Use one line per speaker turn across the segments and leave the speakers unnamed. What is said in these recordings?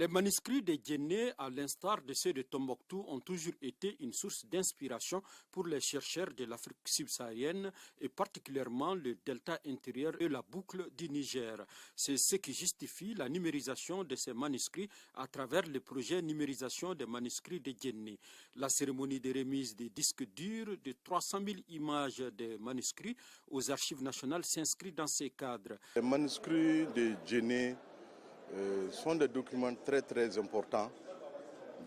Les manuscrits de Djenné, à l'instar de ceux de Tombouctou, ont toujours été une source d'inspiration pour les chercheurs de l'Afrique subsaharienne et particulièrement le delta intérieur et la boucle du Niger. C'est ce qui justifie la numérisation de ces manuscrits à travers le projet numérisation des manuscrits de Djenné. La cérémonie de remise des disques durs de 300 000 images des manuscrits aux archives nationales s'inscrit dans ces cadres.
Les manuscrits de Djenné sont des documents très importants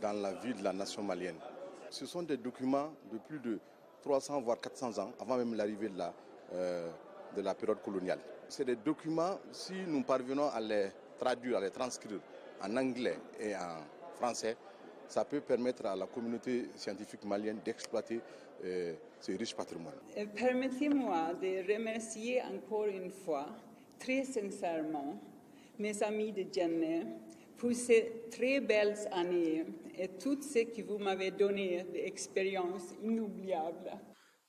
dans la vie de la nation malienne. Ce sont des documents de plus de 300 voire 400 ans avant même l'arrivée de la période coloniale. C'est des documents, si nous parvenons à les traduire, à les transcrire en anglais et en français, ça peut permettre à la communauté scientifique malienne d'exploiter ce riche patrimoine.
Permettez-moi de remercier encore une fois, très sincèrement, mes amis de Djenné, pour ces très belles années et tout ce que vous m'avez donné d'expériences inoubliables.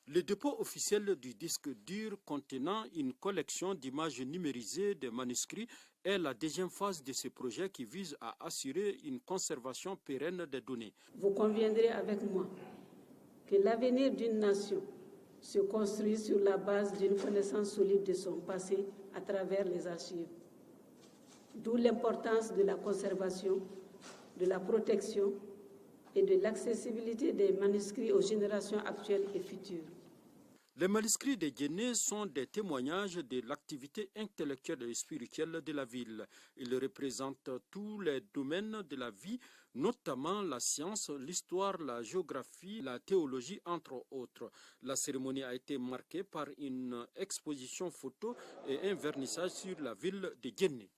Le dépôt officiel du disque dur contenant une collection d'images numérisées des manuscrits est la deuxième phase de ce projet qui vise à assurer une conservation pérenne des données.
Vous conviendrez avec moi que l'avenir d'une nation se construit sur la base d'une connaissance solide de son passé à travers les archives. D'où l'importance de la conservation, de la protection et de l'accessibilité des manuscrits aux générations actuelles et futures.
Les manuscrits de Djenné sont des témoignages de l'activité intellectuelle et spirituelle de la ville. Ils représentent tous les domaines de la vie, notamment la science, l'histoire, la géographie, la théologie, entre autres. La cérémonie a été marquée par une exposition photo et un vernissage sur la ville de Djenné.